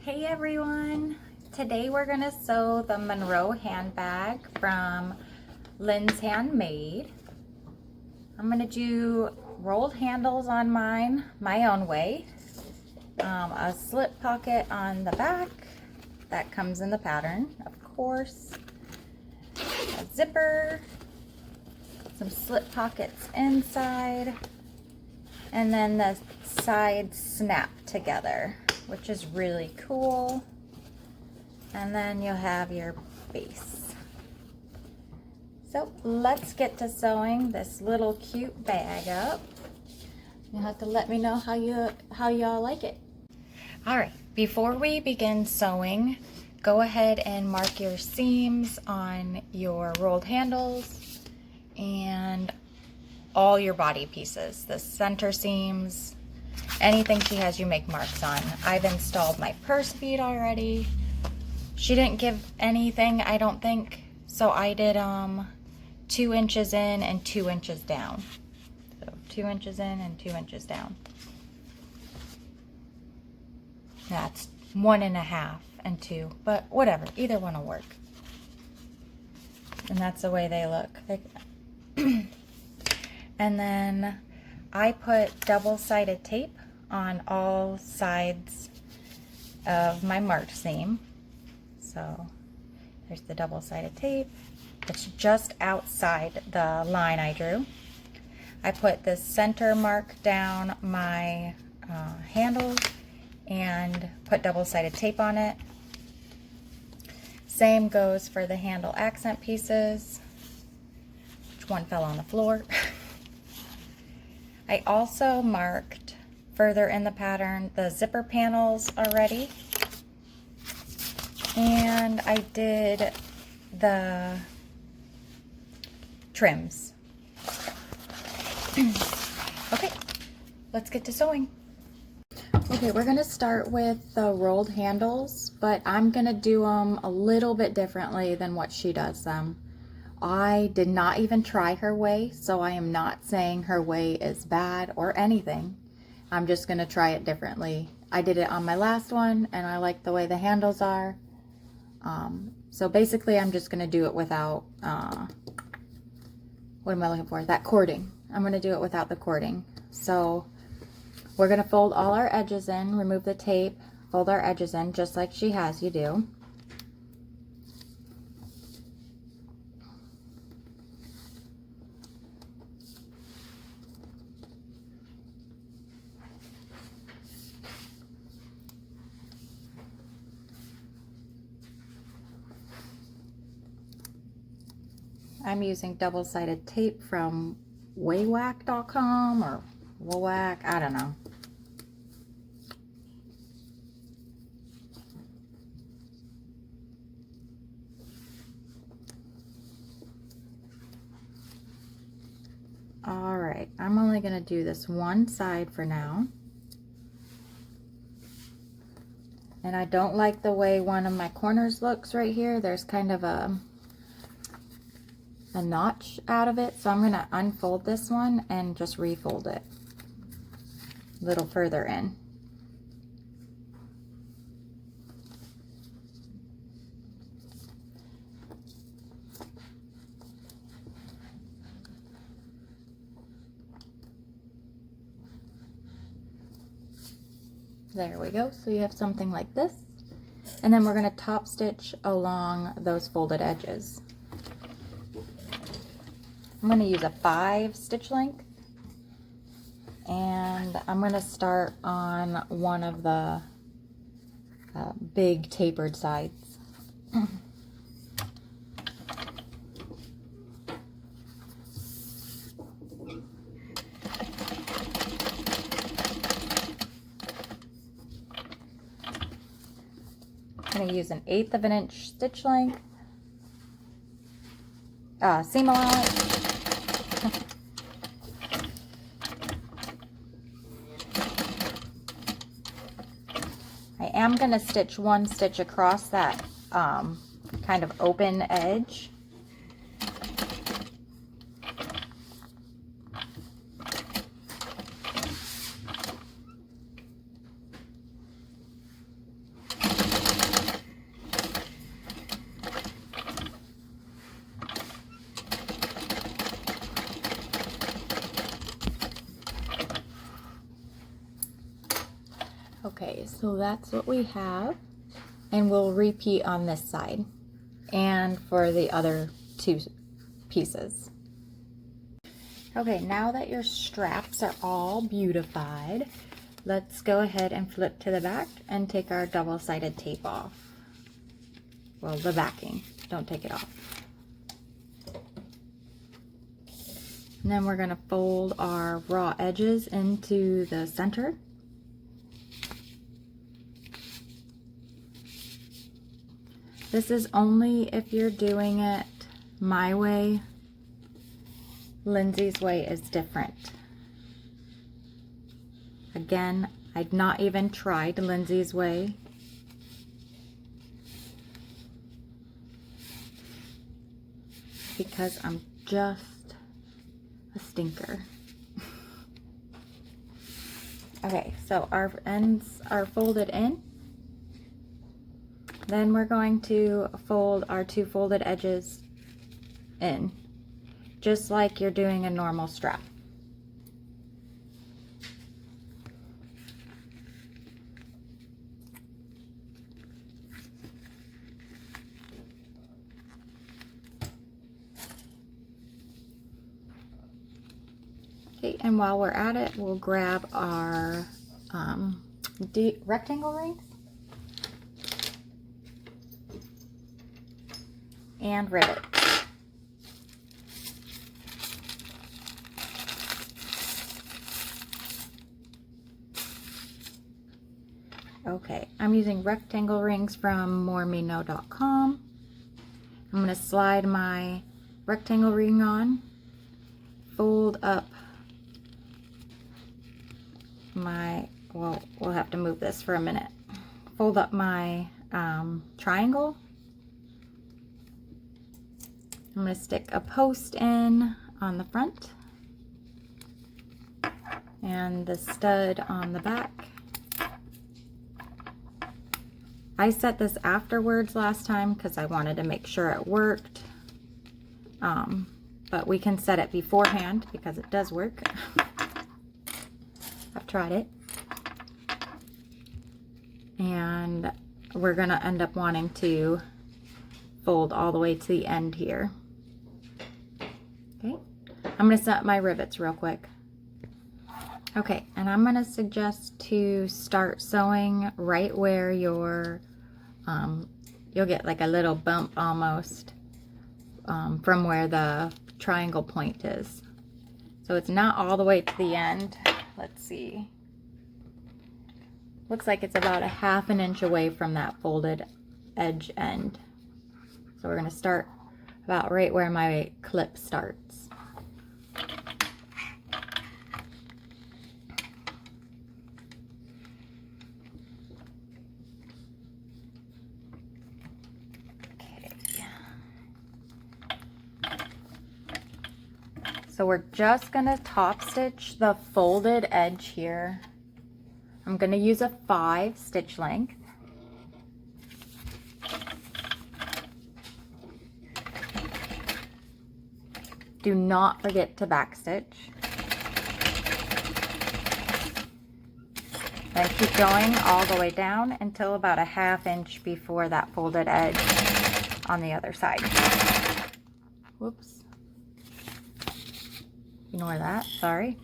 Hey everyone! Today we're going to sew the Monroe handbag from Linds Handmade. I'm going to do rolled handles on mine my own way. A slip pocket on the back that comes in the pattern, of course. A zipper, some slip pockets inside, and then the sides snap together, which is really cool. And then you'll have your base. So let's get to sewing this little cute bag up. You'll have to let me know how y'all like it. All right, before we begin sewing, go ahead and mark your seams on your rolled handles and all your body pieces, the center seams, anything she has you make marks on. I've installed my purse bead already. She didn't give anything, I don't think, so I did 2 inches in and 2 inches down. So 2 inches in and 2 inches down. That's 1.5 and 2, but whatever, either one will work. And that's the way they look. And then I put double-sided tape on all sides of my marked seam. So there's the double-sided tape. It's just outside the line I drew. I put the center mark down my handles and put double-sided tape on it. Same goes for the handle accent pieces, which one fell on the floor. I also marked further in the pattern the zipper panels already. And I did the trims. Okay, let's get to sewing. Okay, we're gonna start with the rolled handles, but I'm gonna do them a little bit differently than what she does them. I did not even try her way, so I am not saying her way is bad or anything. I'm just gonna try it differently. I did it on my last one and I like the way the handles are. So basically I'm just gonna do it without, what am I looking for? That cording. I'm gonna do it without the cording. So we're gonna fold all our edges in, remove the tape, fold our edges in just like she has you do. I'm using double-sided tape from waywack.com or Wowack, I don't know. All right, I'm only gonna do this one side for now. And I don't like the way one of my corners looks right here. There's kind of a notch out of it, so I'm gonna unfold this one and just refold it a little further in. There we go. So you have something like this, and then we're going to top stitch along those folded edges. I'm going to use a 5 stitch length, and I'm going to start on one of the big tapered sides. I'm going to use an 1/8 of an inch stitch length, seam allowance. I am going to stitch 1 stitch across that kind of open edge. Okay, so that's what we have, and we'll repeat on this side and for the other two pieces. Okay, now that your straps are all beautified, let's go ahead and flip to the back and take our double-sided tape off. Well, the backing, don't take it off. And then we're gonna fold our raw edges into the center. This is only if you're doing it my way. Lindsay's way is different. Again, I'd not even tried Lindsay's way. Because I'm just a stinker. Okay, so our ends are folded in. Then we're going to fold our two folded edges in, just like you're doing a normal strap. Okay, and while we're at it, we'll grab our rectangle rings and rivets. Okay, I'm using rectangle rings from moremeknow.com. I'm going to slide my rectangle ring on, fold up my, well, we'll have to move this for a minute. Fold up my triangle. I'm going to stick a post in on the front and the stud on the back. I set this afterwards last time because I wanted to make sure it worked, but we can set it beforehand because it does work. I've tried it, and we're gonna end up wanting to fold all the way to the end here. Okay, I'm gonna set my rivets real quick. Okay, and I'm gonna suggest to start sewing right where your you'll get like a little bump almost from where the triangle point is. So it's not all the way to the end. Let's see. Looks like it's about a ½ inch away from that folded edge end. So we're gonna start about right where my clip starts. So we're just gonna top stitch the folded edge here. I'm gonna use a 5 stitch length. Do not forget to back stitch. Then keep going all the way down until about a ½ inch before that folded edge on the other side. Whoops. Ignore that, sorry.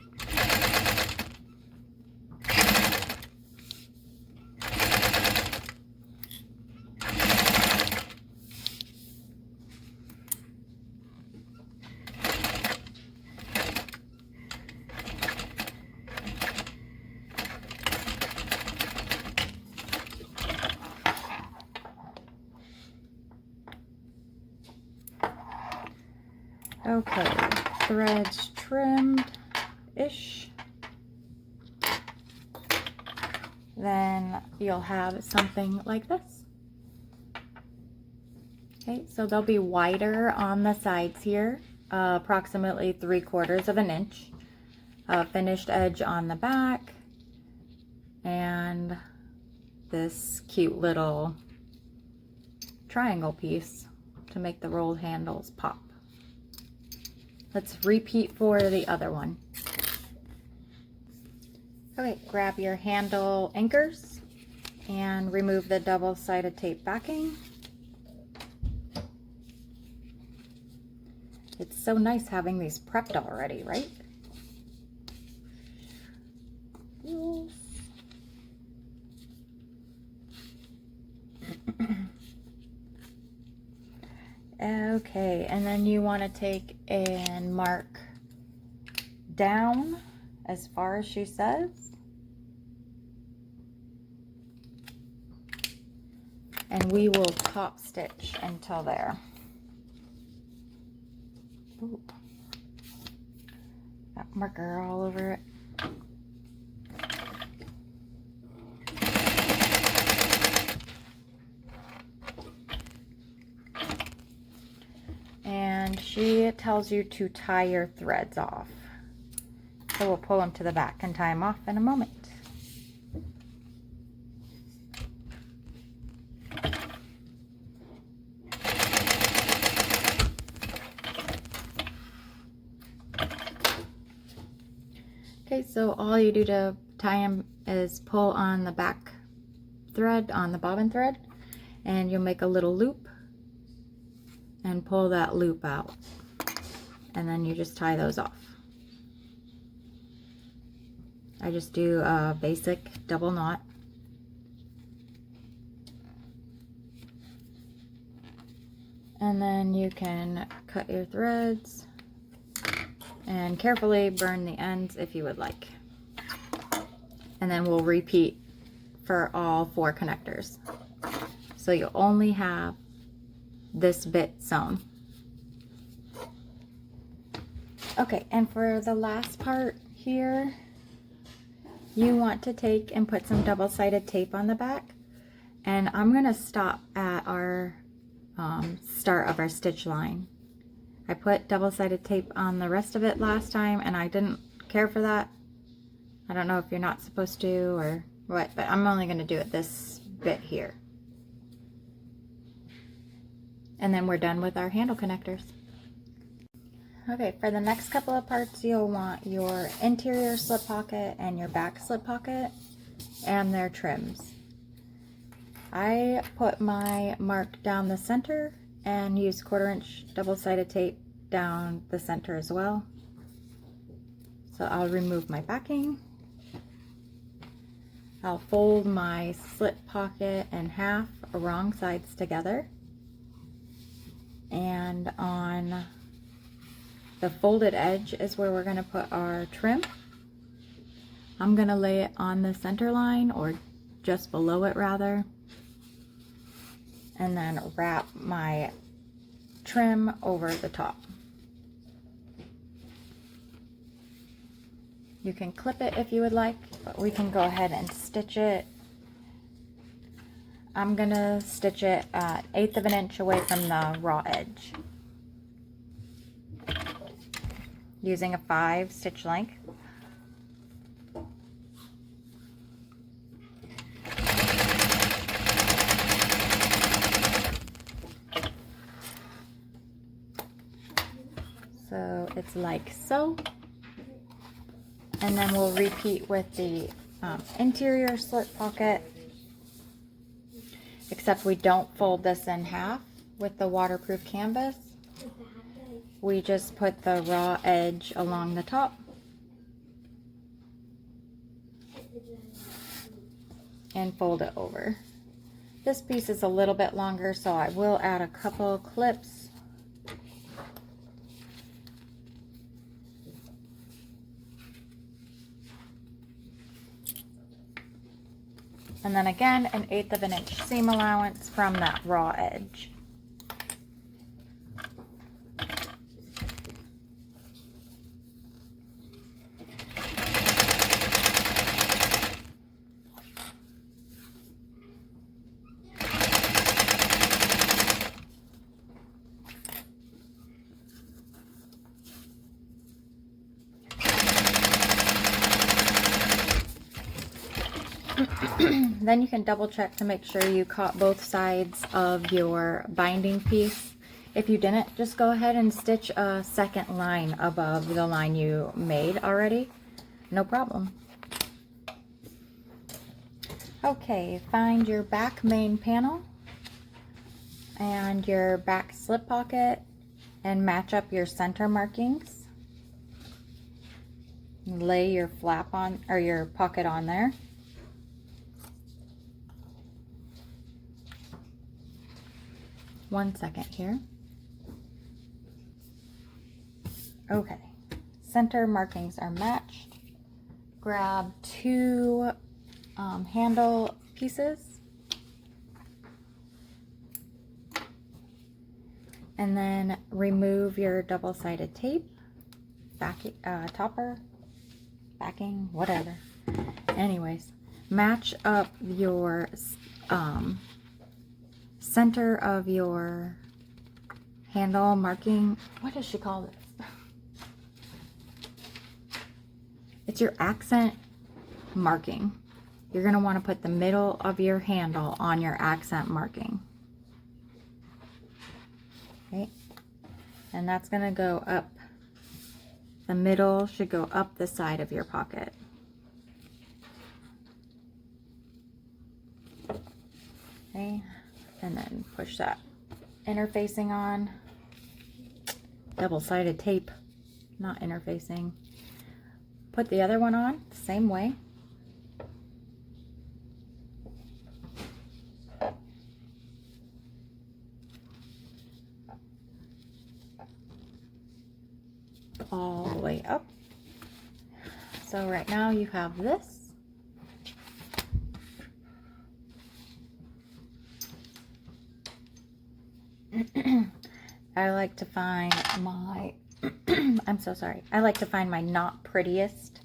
Okay, threads trimmed-ish. Then you'll have something like this. Okay, so they'll be wider on the sides here, approximately 3/4 of an inch. Finished edge on the back, and this cute little triangle piece to make the rolled handles pop. Let's repeat for the other one. Okay, grab your handle anchors and remove the double-sided tape backing. It's so nice having these prepped already, right? Yes. Okay, and then you want to take and mark down as far as she says. And we will top stitch until there. Ooh. Got marker all over it. And she tells you to tie your threads off. So we'll pull them to the back and tie them off in a moment. Okay, so all you do to tie them is pull on the back thread, on the bobbin thread, and you'll make a little loop and pull that loop out. And then you just tie those off. I just do a basic double knot. And then you can cut your threads and carefully burn the ends if you would like. And then we'll repeat for all 4 connectors. So you'll only have this bit sewn. Okay, and for the last part here, you want to take and put some double-sided tape on the back. And I'm gonna stop at our start of our stitch line. I put double-sided tape on the rest of it last time and I didn't care for that. I don't know if you're not supposed to or what, but I'm only going to do it this bit here. And then we're done with our handle connectors. Okay, for the next couple of parts, you'll want your interior slip pocket and your back slip pocket and their trims. I put my mark down the center and use 1/4 inch double-sided tape down the center as well. So I'll remove my backing. I'll fold my slip pocket in half, wrong sides together. And on the folded edge is where we're going to put our trim. I'm going to lay it on the center line, or just below it rather, and then wrap my trim over the top. You can clip it if you would like, but we can go ahead and stitch it. I'm gonna stitch it at 1/8 of an inch away from the raw edge, using a 5 stitch length. So it's like so. And then we'll repeat with the interior slip pocket, except we don't fold this in half with the waterproof canvas. We just put the raw edge along the top and fold it over. This piece is a little bit longer, so I will add a couple clips. And then again, an 1/8 of an inch seam allowance from that raw edge. Then you can double check to make sure you caught both sides of your binding piece. If you didn't, just go ahead and stitch a second line above the line you made already. No problem. Okay, find your back main panel and your back slip pocket and match up your center markings. Lay your flap on, or your pocket on there. One second here. Okay, center markings are matched. Grab two handle pieces and then remove your double-sided tape, topper, backing, whatever. Anyways, match up your center of your handle marking. What does she call this? It's your accent marking. You're going to want to put the middle of your handle on your accent marking. Okay, and that's going to go up. The middle should go up the side of your pocket. Okay, and then push that interfacing on. Double-sided tape, not interfacing. Put the other one on, same way. All the way up. So right now you have this. I like to find my I'm so sorry. I like to find my not prettiest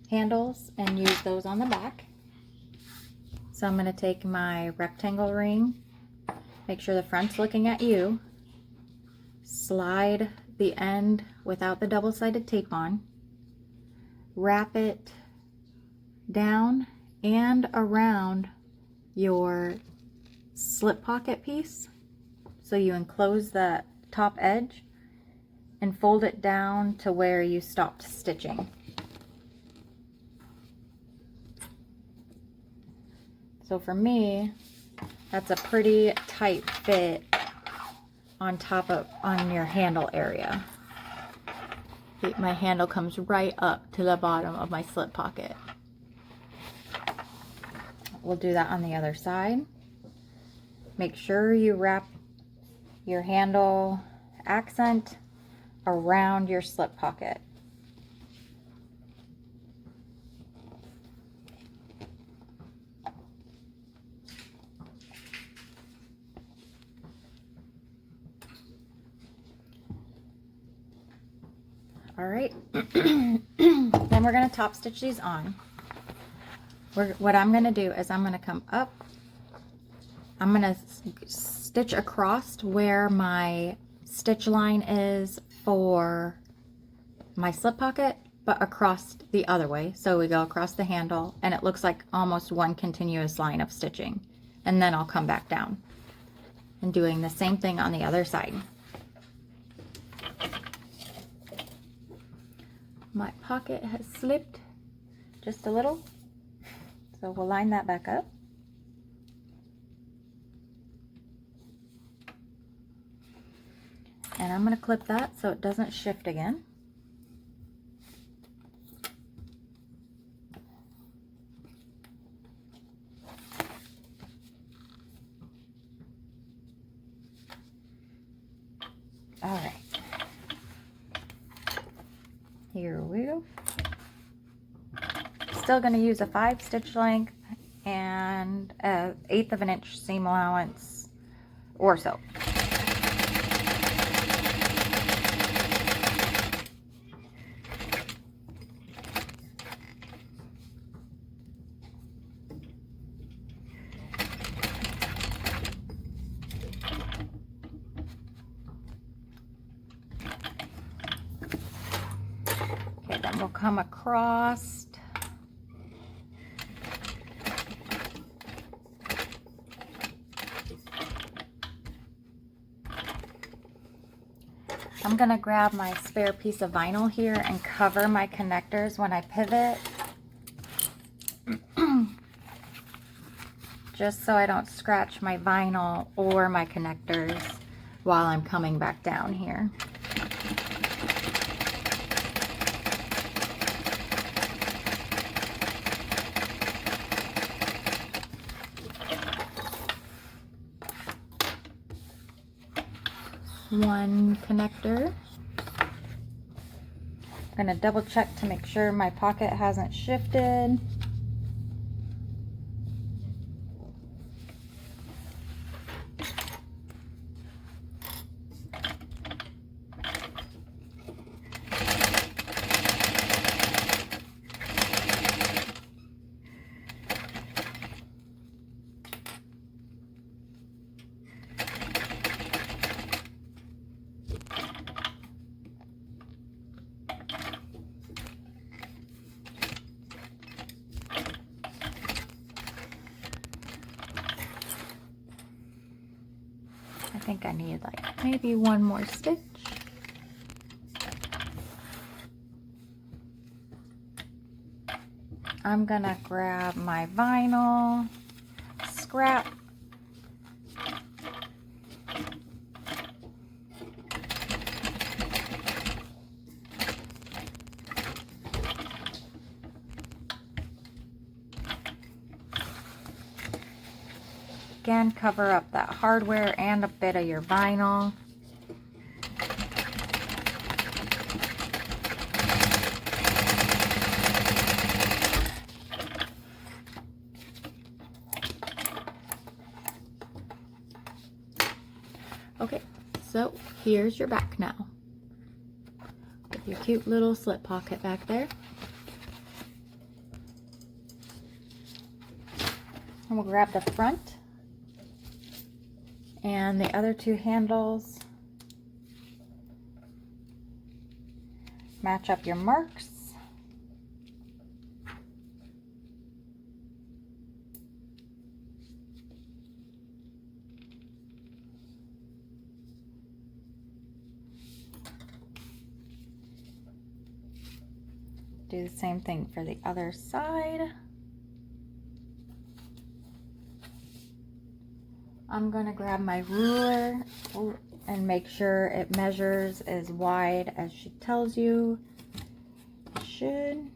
handles and use those on the back. So I'm going to take my rectangle ring, make sure the front's looking at you, slide the end without the double-sided tape on, wrap it down and around your slip pocket piece, so you enclose the top edge, and fold it down to where you stopped stitching. So for me, that's a pretty tight fit on your handle area. My handle comes right up to the bottom of my slip pocket. We'll do that on the other side. Make sure you wrap your handle accent around your slip pocket. All right, then we're going to top stitch these on. What I'm going to do is I'm going to come up, I'm going to stitch across where my stitch line is for my slip pocket, but across the other way. So we go across the handle and it looks like almost one continuous line of stitching. And then I'll come back down and doing the same thing on the other side. My pocket has slipped just a little, so we'll line that back up. And I'm going to clip that so it doesn't shift again. All right. Here we go. Still going to use a 5 stitch length and 1/8 of an inch seam allowance or so. Okay, then we'll come across. I'm going to grab my spare piece of vinyl here and cover my connectors when I pivot. just so I don't scratch my vinyl or my connectors while I'm coming back down here. One connector. I'm gonna double check to make sure my pocket hasn't shifted. I think I need like maybe one more stitch. I'm gonna grab my vinyl scrap. Again, cover up that hardware and a bit of your vinyl. Okay, so here's your back now, with your cute little slip pocket back there. And we'll grab the front and the other two handles. Match up your marks. Do the same thing for the other side. I'm gonna grab my ruler and make sure it measures as wide as she tells you it should.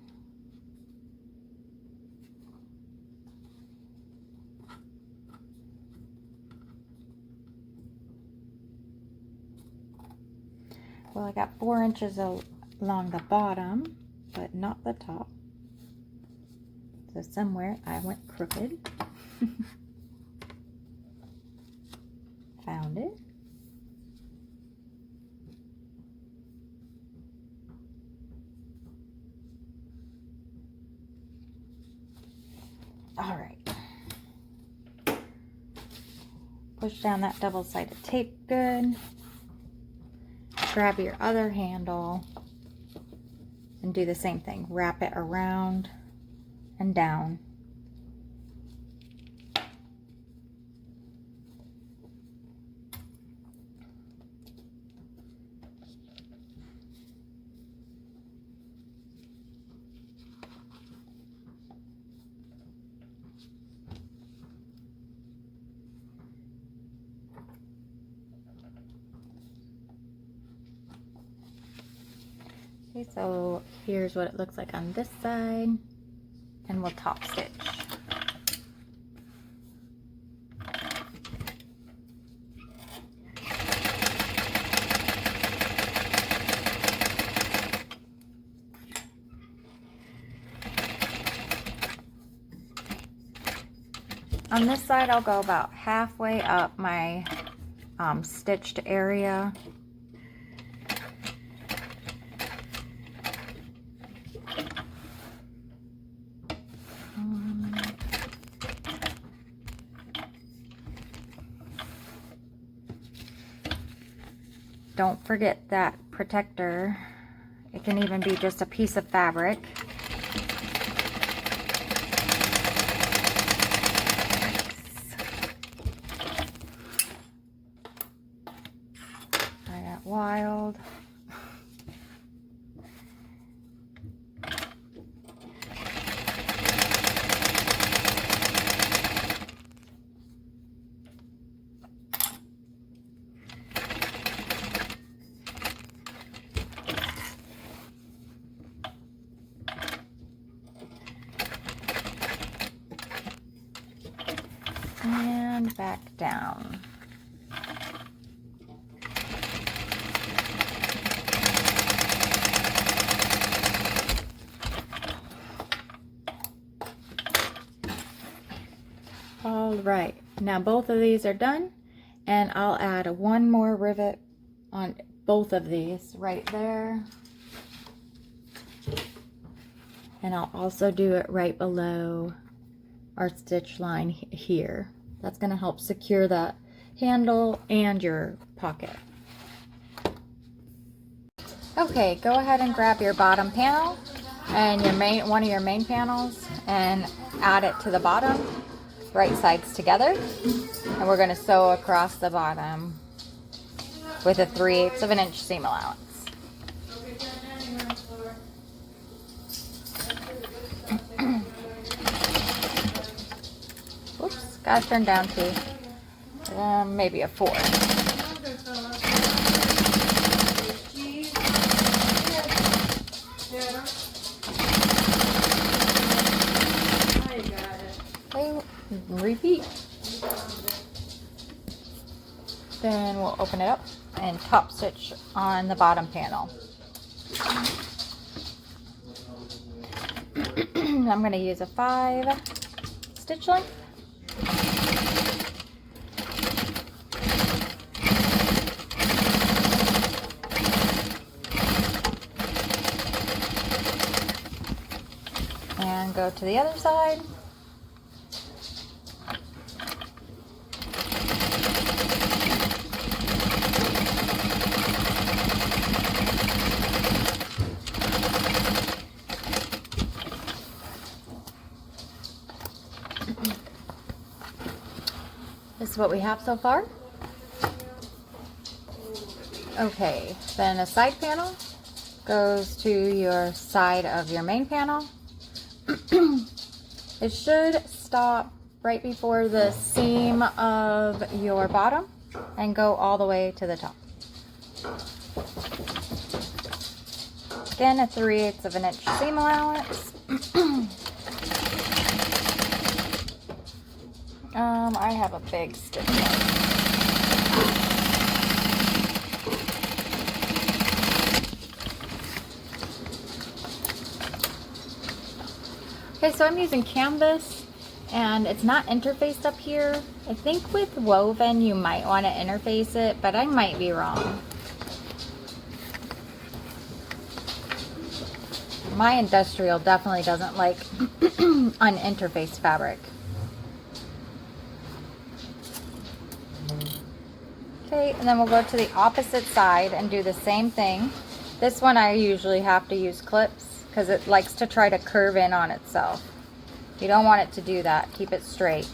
Well, I got 4 inches along the bottom, but not the top. So somewhere I went crooked. Found it. All right. Push down that double-sided tape good. Grab your other handle and do the same thing. Wrap it around and down. Okay, so here's what it looks like on this side, and we'll top stitch. On this side, I'll go about halfway up my stitched area. Don't forget that protector. It can even be just a piece of fabric. I got wild. and back down. All right, now both of these are done, and I'll add one more rivet on both of these right there. And I'll also do it right below our stitch line here. That's going to help secure that handle and your pocket. Okay, go ahead and grab your bottom panel and your one of your main panels and add it to the bottom, right sides together. And we're going to sew across the bottom with a 3/8 of an inch seam allowance. Oops, gotta turn down to maybe a 4. Okay, repeat. Then we'll open it up and top stitch on the bottom panel. I'm going to use a 5 stitch length. And go to the other side. This is what we have so far. Okay, then a side panel goes to your side of your main panel. It should stop right before the seam of your bottom and go all the way to the top. Again, a 3/8 of an inch seam allowance. I have a big stitch. Okay, so I'm using canvas and it's not interfaced up here. I think with woven you might want to interface it, but I might be wrong. My industrial definitely doesn't like uninterfaced fabric. Okay, and then we'll go to the opposite side and do the same thing. This one I usually have to use clips because it likes to try to curve in on itself. You don't want it to do that. Keep it straight.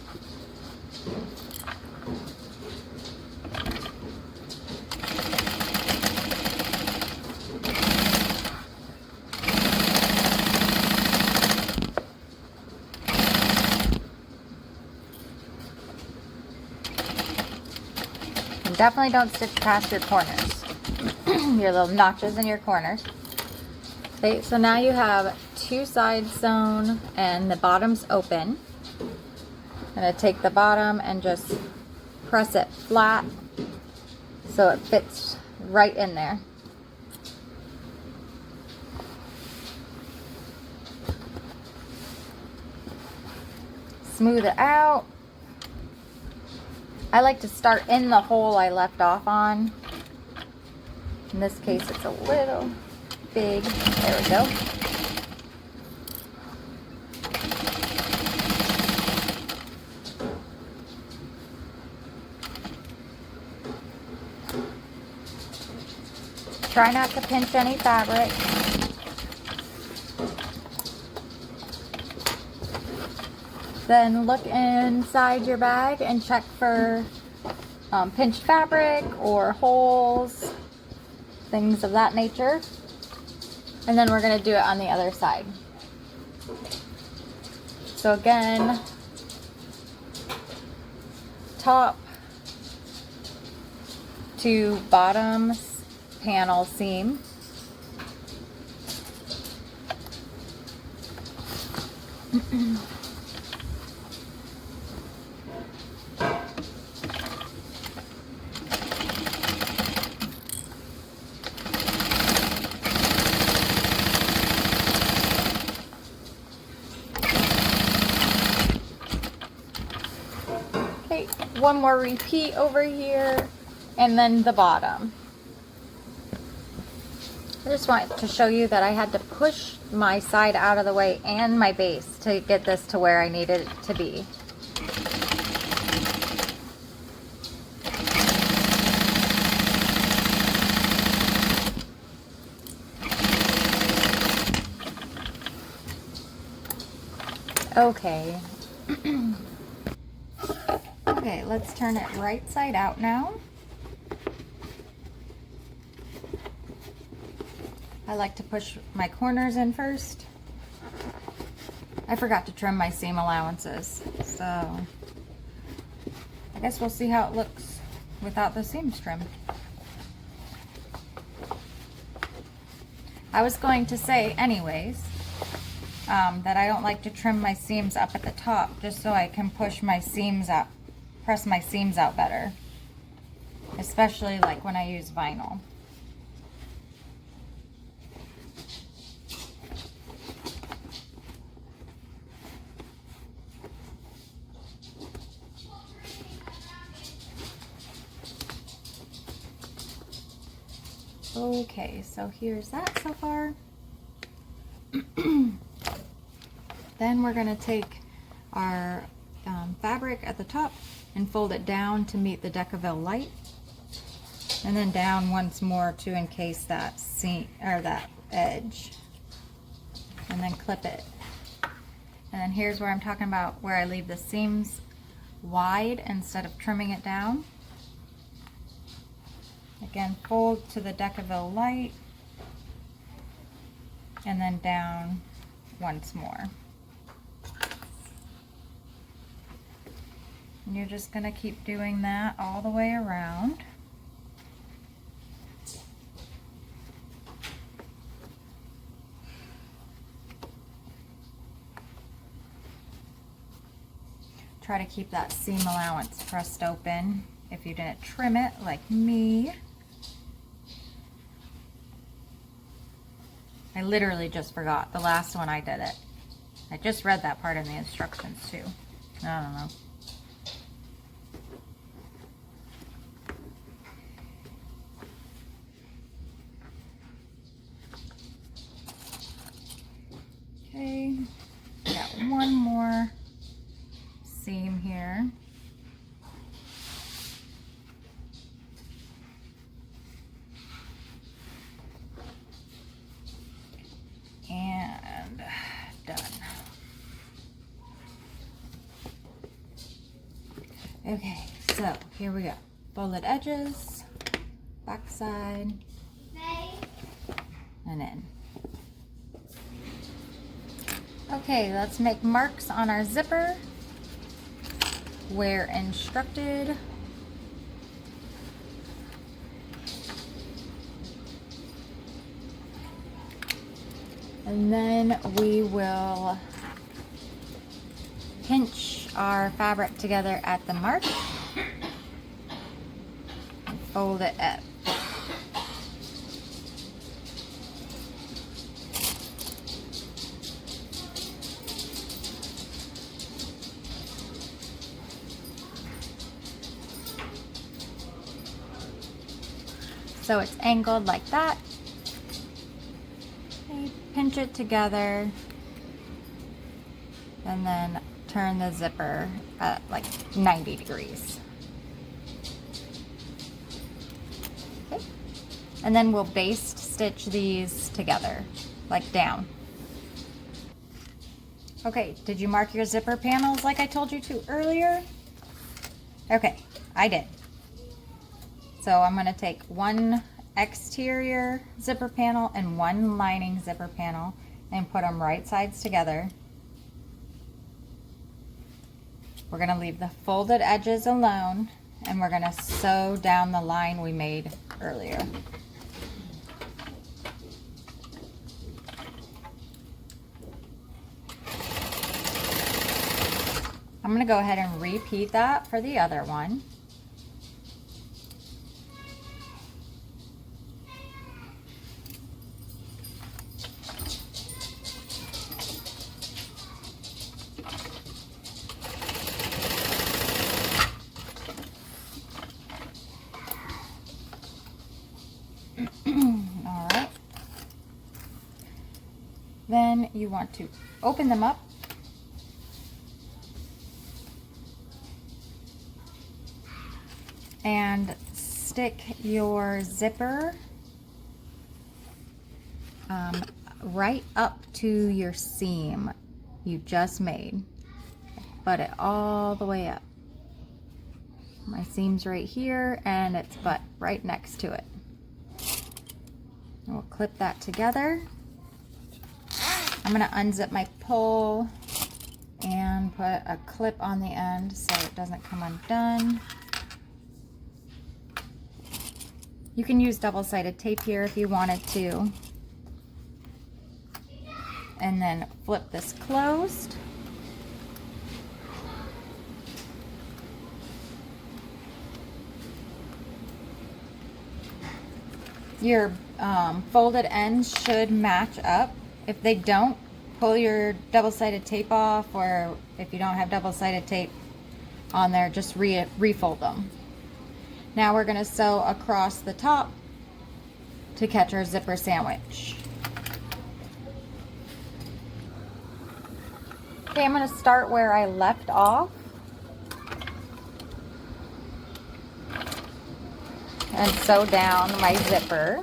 And definitely don't stitch past your corners. Your little notches in your corners. Okay, so now you have 2 sides sewn and the bottom's open. I'm going to take the bottom and just press it flat so it fits right in there. Smooth it out. I like to start in the hole I left off on. In this case, it's a little big. There we go. Try not to pinch any fabric. Then look inside your bag and check for pinched fabric or holes, things of that nature. And then we're going to do it on the other side. So again, top to bottom panel seam. Okay, one more repeat over here, and then the bottom. I just want to show you that I had to push my side out of the way and my base to get this to where I needed it to be. Okay. Okay, let's turn it right side out now. I like to push my corners in first. I forgot to trim my seam allowances, so I guess we'll see how it looks without the seams trimmed. I was going to say anyways, that I don't like to trim my seams up at the top just so I can push my seams out, press my seams out better, especially like when I use vinyl. Okay, so here's that so far. Then we're going to take our fabric at the top and fold it down to meet the Decaville light, and then down once more to encase that seam or that edge, and then clip it. And then here's where I'm talking about where I leave the seams wide instead of trimming it down. Again, fold to the Decaville light and then down once more. And you're just going to keep doing that all the way around. Try to keep that seam allowance pressed open if you didn't trim it like me. I literally just forgot. The last one I did it. I just read that part in the instructions too. I don't know. Okay, got one more seam here. And done. Okay, so here we go. Folded edges, back side, and in. Okay, let's make marks on our zipper where instructed. And then we will pinch our fabric together at the mark and fold it up. So it's angled like that. Okay, pinch it together and then turn the zipper at like 90 degrees. Okay. And then we'll baste stitch these together, like down. Okay, did you mark your zipper panels like I told you to earlier? Okay, I did. So I'm going to take one exterior zipper panel and one lining zipper panel and put them right sides together. We're going to leave the folded edges alone and we're going to sew down the line we made earlier. I'm going to go ahead and repeat that for the other one. then you want to open them up. And stick your zipper right up to your seam you just made. Butt it all the way up. My seam's right here and it's butt right next to it. We'll clip that together. I'm gonna unzip my pole and put a clip on the end so it doesn't come undone. You can use double-sided tape here if you wanted to. And then flip this closed. Your folded ends should match up. If they don't, pull your double-sided tape off, or if you don't have double-sided tape on there, just refold them. Now we're going to sew across the top to catch our zipper sandwich. Okay, I'm going to start where I left off and sew down my zipper.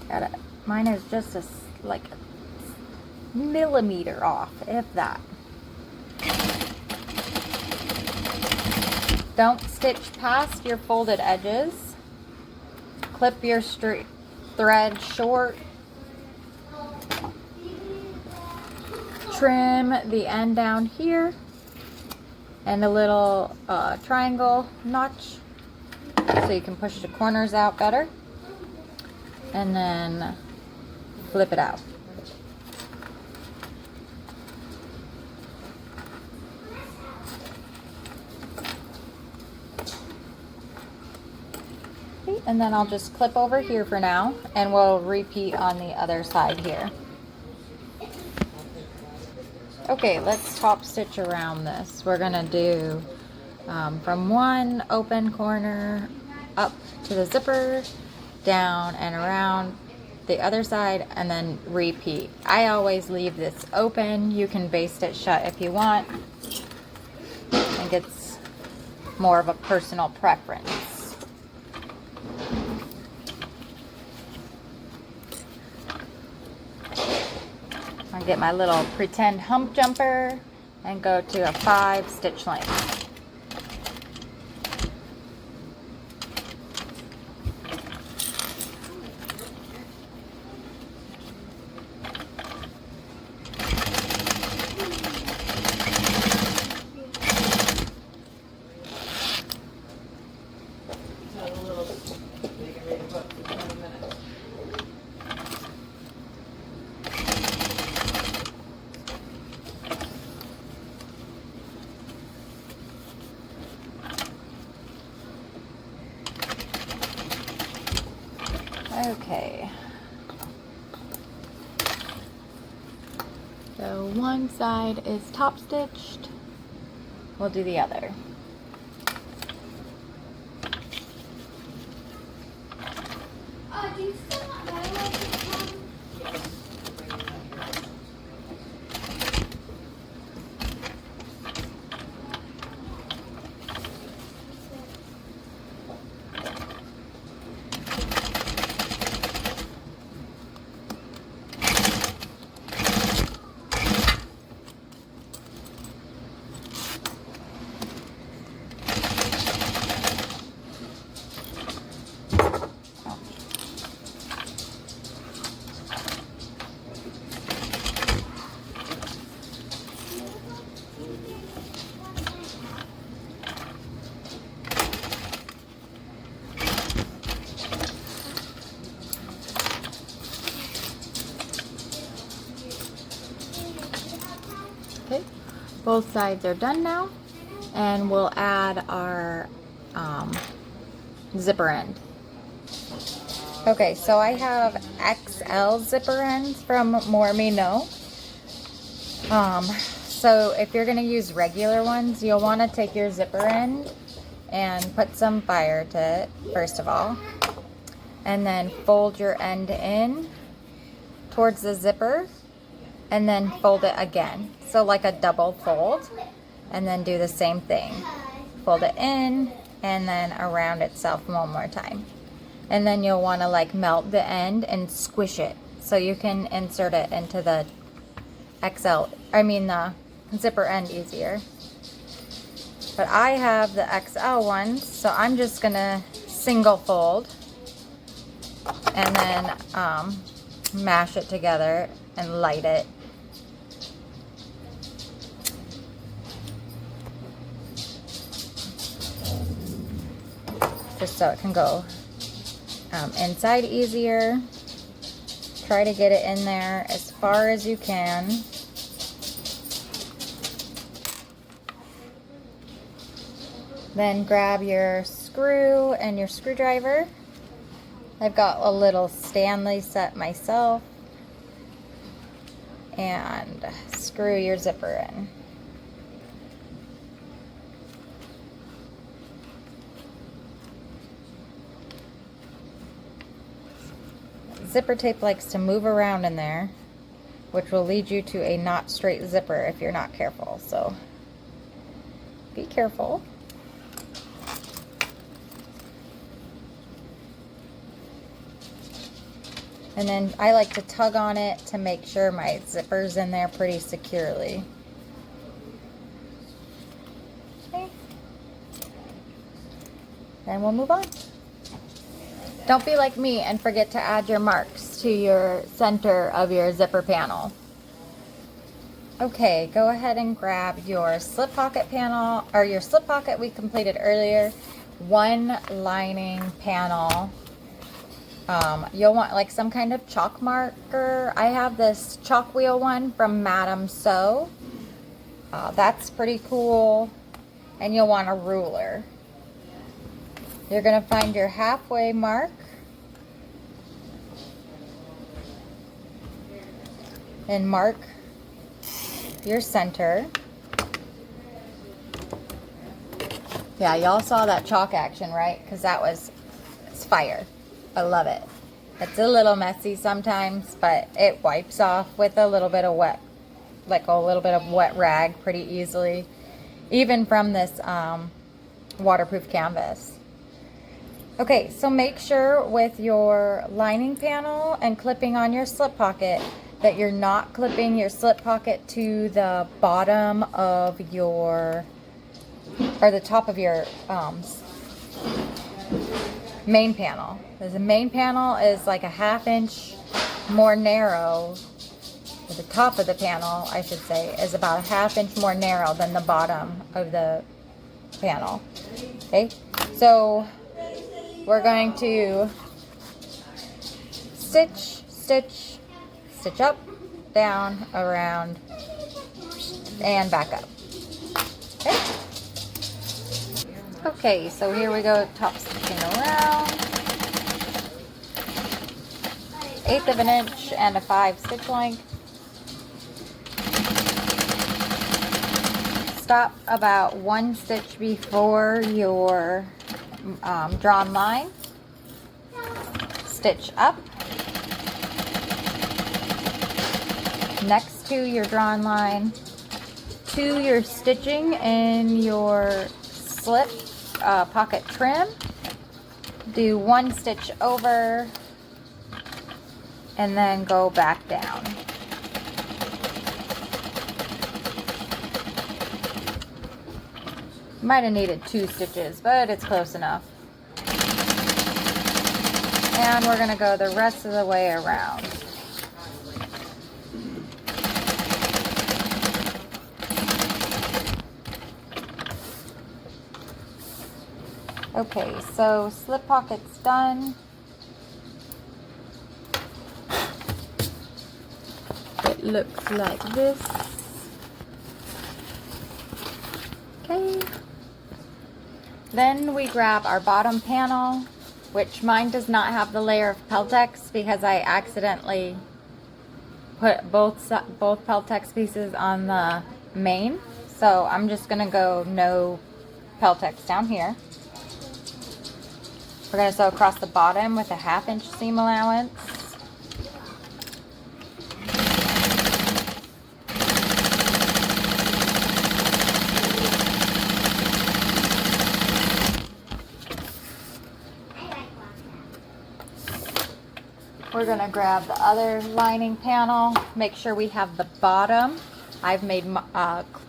Got it. Mine is just like a millimeter off, if that. Don't stitch past your folded edges. Clip your straight thread short. Trim the end down here and a little triangle notch so you can push the corners out better. And then flip it out. Okay, and then I'll just clip over here for now, and we'll repeat on the other side here. Okay, let's top stitch around this. We're gonna do from one open corner up to the zipper, down and around the other side, and then repeat. I always leave this open. You can baste it shut if you want. I think it's more of a personal preference. I get my little pretend hump jumper and go to a 5 stitch length. Okay, so one side is top stitched, we'll do the other. Do you still want that? Okay, both sides are done now, and we'll add our zipper end. Okay, so I have XL zipper ends from Monroe. So if you're gonna use regular ones, you'll want to take your zipper end and put some fire to it, first of all. And then fold your end in towards the zipper and then fold it again. So like a double fold, and then do the same thing. Fold it in and then around itself one more time. And then you'll want to like melt the end and squish it so you can insert it into the the zipper end easier. But I have the XL ones, so I'm just gonna single fold and then mash it together and light it. Just so it can go inside easier. Try to get it in there as far as you can. Then grab your screw and your screwdriver. I've got a little Stanley set myself. And screw your zipper in. Zipper tape likes to move around in there, which will lead you to a not straight zipper if you're not careful. So be careful. And then I like to tug on it to make sure my zipper's in there pretty securely. Okay. Then we'll move on. Don't be like me and forget to add your marks to your center of your zipper panel. Okay, go ahead and grab your slip pocket panel, or your slip pocket we completed earlier. One lining panel. You'll want like some kind of chalk marker. I have this chalk wheel one from Madame Sew. That's pretty cool. And you'll want a ruler. You're going to find your halfway mark and mark your center. Yeah, y'all saw that chalk action, right? Because it's fire. I love it. It's a little messy sometimes, but it wipes off with a little bit of wet, like a little bit of wet rag pretty easily, even from this waterproof canvas. Okay, so make sure with your lining panel and clipping on your slip pocket that you're not clipping your slip pocket to the bottom of your, or the top of your main panel. Because the main panel is like a 1/2 inch more narrow. The top of the panel, I should say, is about a 1/2 inch more narrow than the bottom of the panel. Okay, so we're going to stitch, stitch, stitch up, down, around, and back up. Okay. Okay, so here we go, top stitching around. 1/8 of an inch and a 5 stitch length. Stop about 1 stitch before your drawn line. Stitch up. Next to your drawn line, to your stitching in your slip pocket trim, do 1 stitch over and then go back down. Might have needed 2 stitches, but it's close enough. And we're going to go the rest of the way around. Okay, so slip pocket's done. It looks like this. Okay. Then we grab our bottom panel which mine does not have the layer of Peltex because I accidentally put both Peltex pieces on the main. So I'm just gonna go no Peltex down here. We're gonna sew across the bottom with a 1/2 inch seam allowance. We're gonna grab the other lining panel, make sure we have the bottom. I've made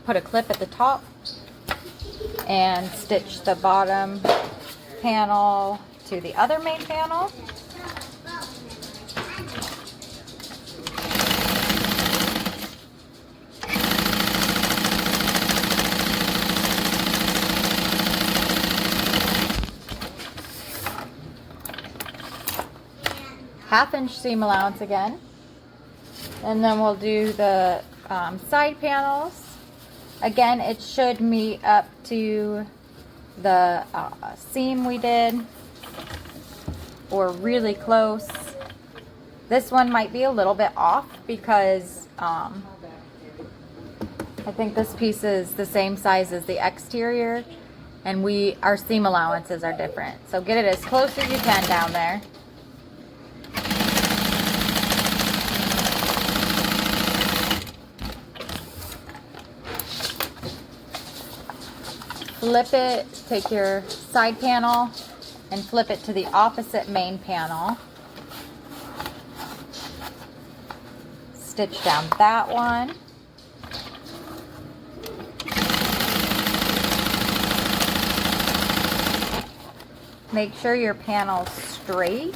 put a clip at the top and stitch the bottom panel to the other main panel. Half-inch seam allowance again, and then we'll do the side panels. Again, it should meet up to the seam we did, or really close. This one might be a little bit off because I think this piece is the same size as the exterior, and our seam allowances are different. So get it as close as you can down there. Flip it, take your side panel and flip it to the opposite main panel. Stitch down that one. Make sure your panel's straight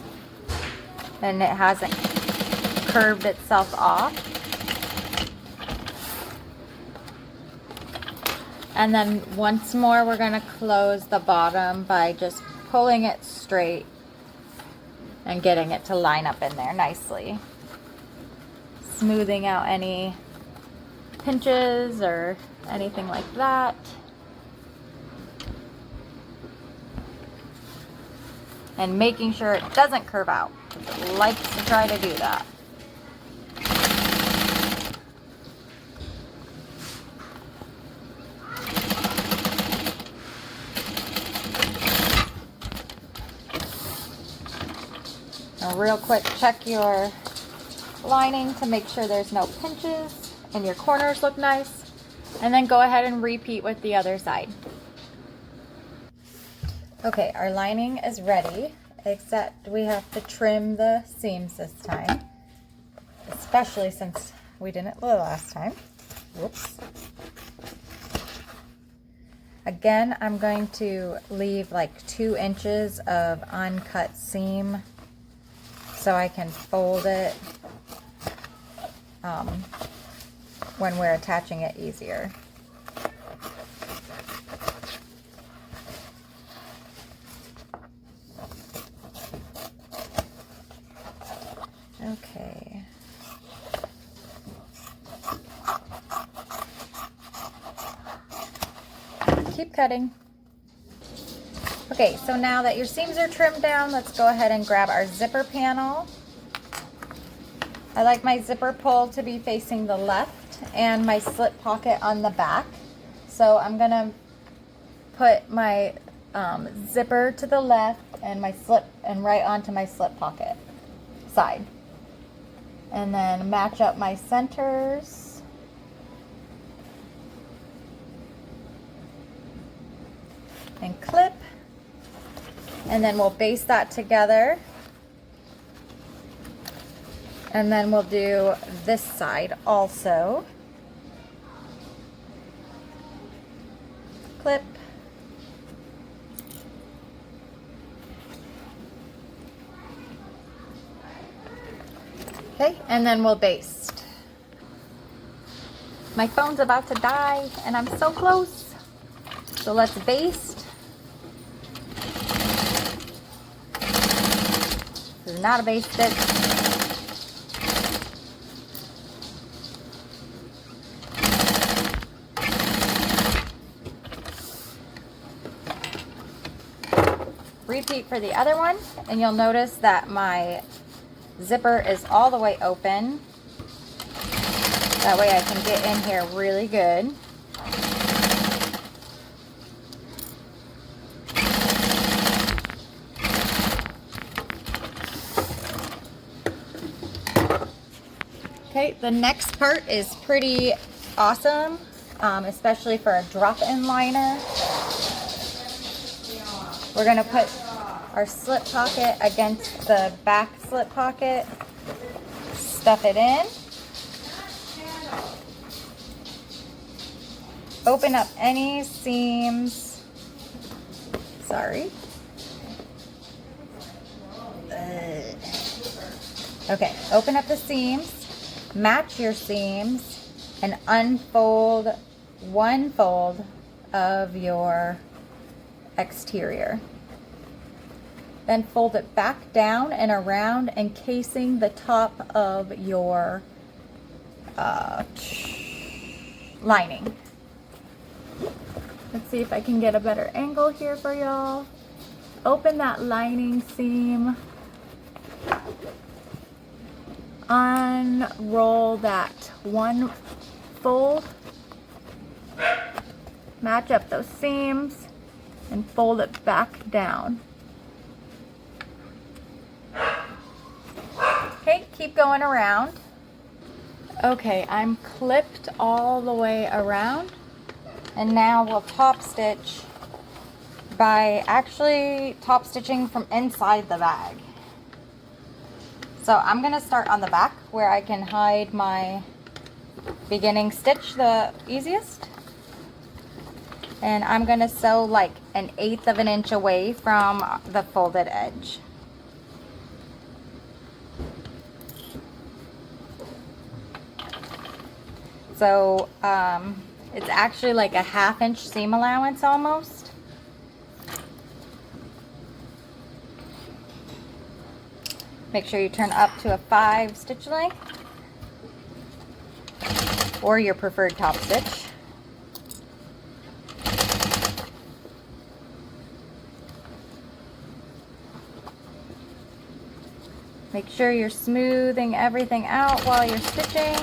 and it hasn't curved itself off. And then once more, we're gonna close the bottom by just pulling it straight and getting it to line up in there nicely. Smoothing out any pinches or anything like that. And making sure it doesn't curve out. It likes to try to do that. Now real quick, check your lining to make sure there's no pinches and your corners look nice. And then go ahead and repeat with the other side. Okay, our lining is ready, except we have to trim the seams this time, especially since we didn't the last time. Whoops. Again, I'm going to leave like 2 inches of uncut seam so I can fold it when we're attaching it easier. Okay. Keep cutting. Okay, so now that your seams are trimmed down, let's go ahead and grab our zipper panel. I like my zipper pull to be facing the left and my slip pocket on the back. So I'm gonna put my zipper to the left and my slip and right onto my slip pocket side. And then match up my centers. And clip. And then we'll baste that together. And then we'll do this side also. Clip. Okay, and then we'll baste. My phone's about to die and I'm so close. So let's baste. This is not a baste stitch. repeat for the other one, and you'll notice that my zipper is all the way open. That way I can get in here really good. Okay, the next part is pretty awesome, especially for a drop-in liner. We're gonna put our slip pocket against the back slip pocket, stuff it in, open up any seams, sorry. Okay, open up the seams, match your seams, and unfold one fold of your exterior. Then fold it back down and around, encasing the top of your lining. Let's see if I can get a better angle here for y'all. Open that lining seam. Unroll that one fold. Match up those seams and fold it back down. Okay, keep going around. Okay, I'm clipped all the way around, and now we'll top stitch by actually top stitching from inside the bag. So I'm gonna start on the back where I can hide my beginning stitch the easiest. And I'm gonna sew like 1/8 of an inch away from the folded edge. So it's actually like a 1/2 inch seam allowance almost. Make sure you turn up to a 5 stitch length or your preferred top stitch. Make sure you're smoothing everything out while you're stitching.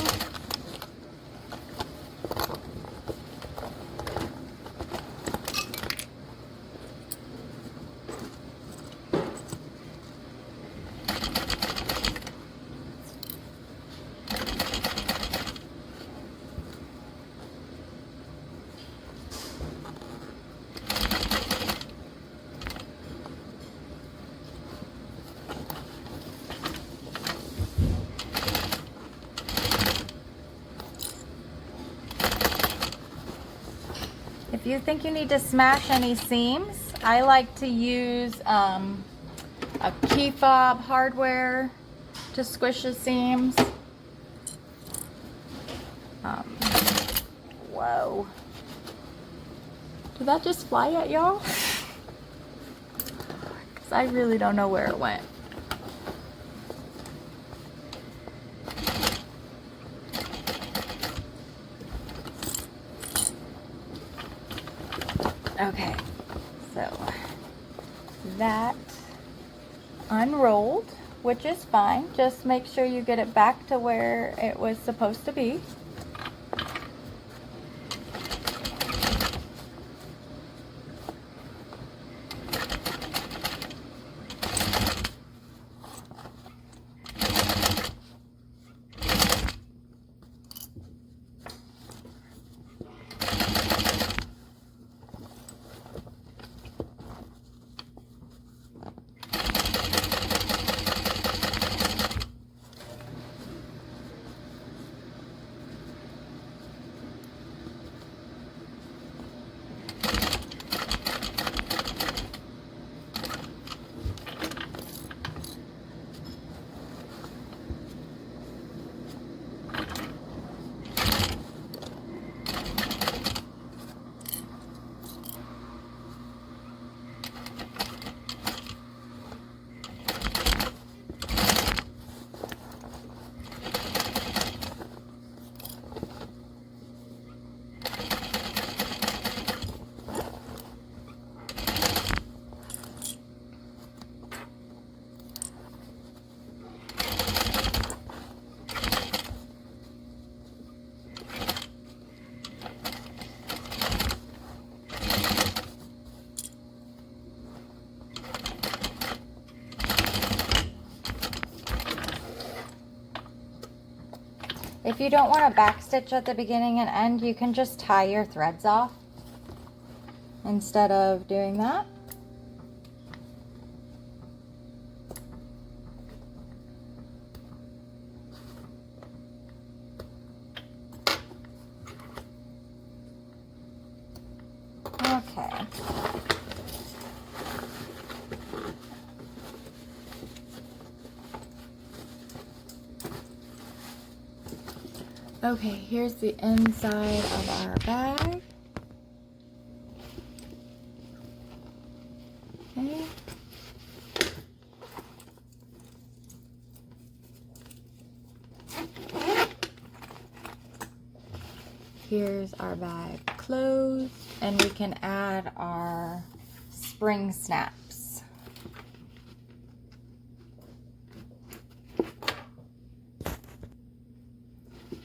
If you think you need to smash any seams, I like to use a key fob hardware to squish the seams. Whoa. Did that just fly at y'all? Because I really don't know where it went. Okay, so that unrolled, which is fine. Just make sure you get it back to where it was supposed to be. If you don't want to back stitch at the beginning and end, you can just tie your threads off instead of doing that. Okay. Okay, here's the inside of our bag. Okay. Here's our bag closed, and we can add our spring snaps.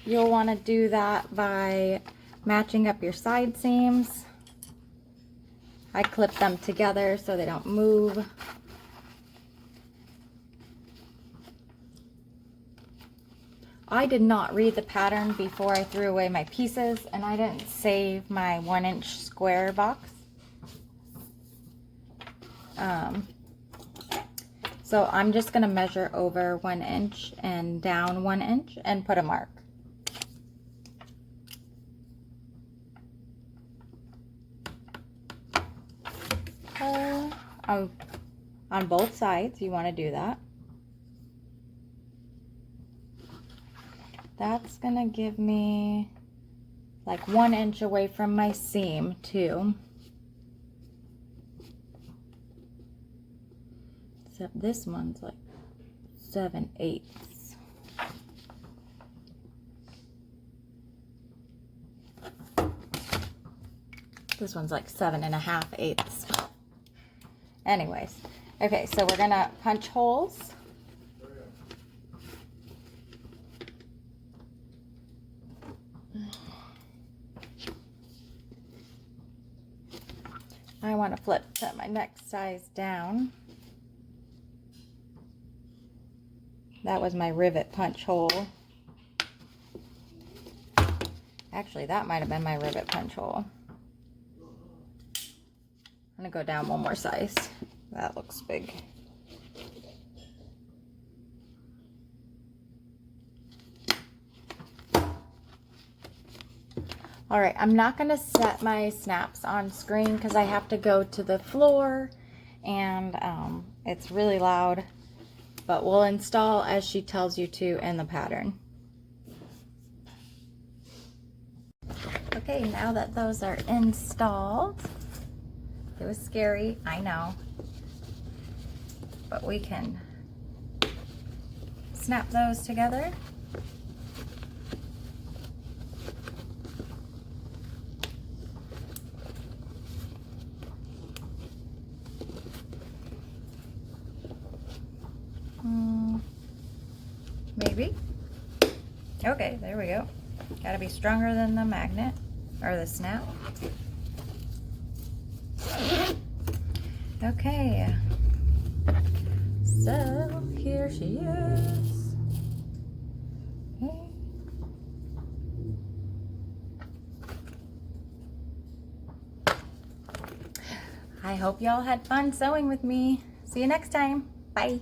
You'll want to do that by matching up your side seams. I clip them together so they don't move. I did not read the pattern before I threw away my pieces, and I didn't save my 1-inch square box. So I'm just going to measure over 1 inch and down 1 inch and put a mark. On both sides, you want to do that. That's gonna give me like 1 inch away from my seam too. Except this one's like 7/8. This one's like 7.5/8. Anyways, okay, so we're gonna punch holes. I want to set my next size down. That was my rivet punch hole. Actually, that might have been my rivet punch hole. I'm gonna go down one more size. That looks big. All right, I'm not gonna set my snaps on screen because I have to go to the floor and it's really loud, but we'll install as she tells you to in the pattern. Okay, now that those are installed, it was scary, I know, but we can snap those together. Maybe. Okay, there we go. Gotta be stronger than the magnet or the snap. Okay, so here she is. Okay. I hope y'all had fun sewing with me. See you next time. Bye.